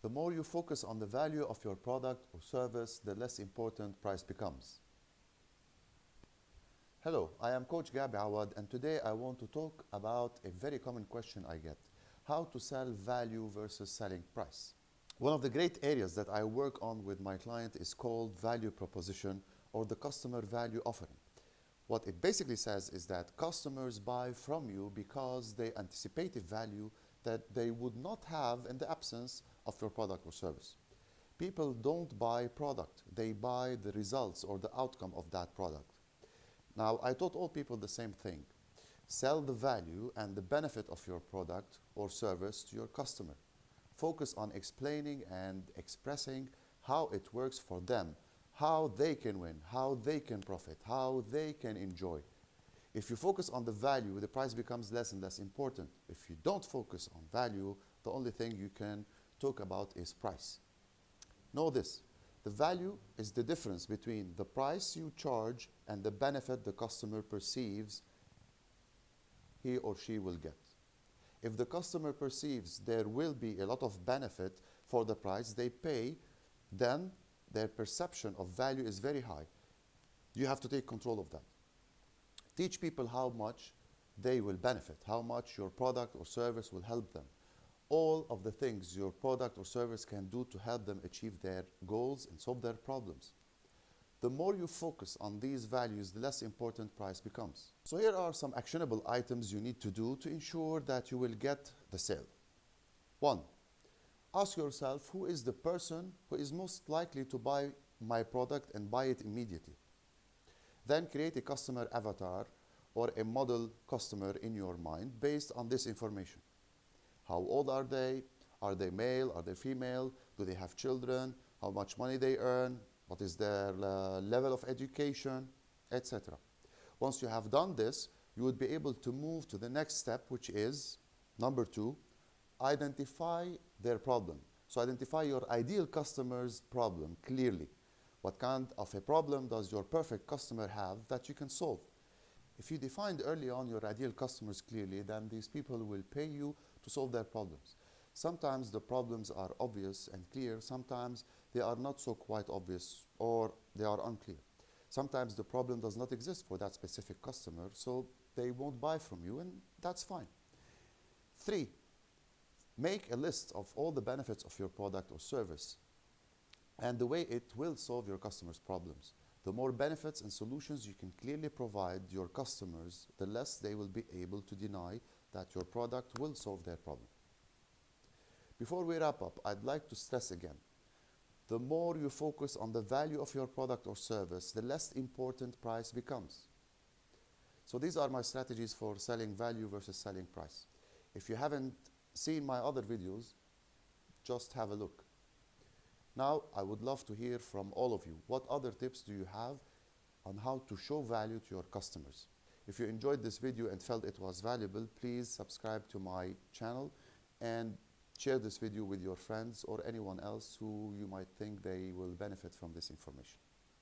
The more you focus on the value of your product or service, the less important price becomes. Hello, I am Coach Gabi Awad, and today I want to talk about a very common question I get: how to sell value versus selling price. One of the great areas that I work on with my client is called value proposition, or the customer value offering. What it basically says is that customers buy from you because they anticipate a value that they would not have in the absence of your product or service. People don't buy product, they buy the results or the outcome of that product. Now, I taught all people the same thing: sell the value and the benefit of your product or service to your customer. Focus on explaining and expressing how it works for them, how they can win, how they can profit, how they can enjoy. If you focus on the value, the price becomes less and less important. If you don't focus on value, the only thing you can talk about is price. Know this: the value is the difference between the price you charge and the benefit the customer perceives he or she will get. If the customer perceives there will be a lot of benefit for the price they pay, then their perception of value is very high. You have to take control of that. Teach people how much they will benefit, how much your product or service will help them. All of the things your product or service can do to help them achieve their goals and solve their problems. The more you focus on these values, the less important price becomes. So here are some actionable items you need to do to ensure that you will get the sale. 1. Ask yourself, who is the person who is most likely to buy my product and buy it immediately? Then create a customer avatar or a model customer in your mind based on this information. How old are they? Are they male? Are they female? Do they have children? How much money they earn? What is their level of education, etc. Once you have done this, you would be able to move to the next step, which is number 2, identify their problem. So identify your ideal customer's problem clearly. What kind of a problem does your perfect customer have that you can solve? If you defined early on your ideal customers clearly, then these people will pay you to solve their problems. Sometimes the problems are obvious and clear, sometimes they are not so quite obvious or they are unclear. Sometimes the problem does not exist for that specific customer, so they won't buy from you, and that's fine. 3, make a list of all the benefits of your product or service and the way it will solve your customers' problems. The more benefits and solutions you can clearly provide your customers, the less they will be able to deny that your product will solve their problem. Before we wrap up, I'd like to stress again: the more you focus on the value of your product or service, the less important price becomes. So these are my strategies for selling value versus selling price. If you haven't seen my other videos, just have a look. Now, I would love to hear from all of you. What other tips do you have on how to show value to your customers? If you enjoyed this video and felt it was valuable, please subscribe to my channel and share this video with your friends or anyone else who you might think they will benefit from this information.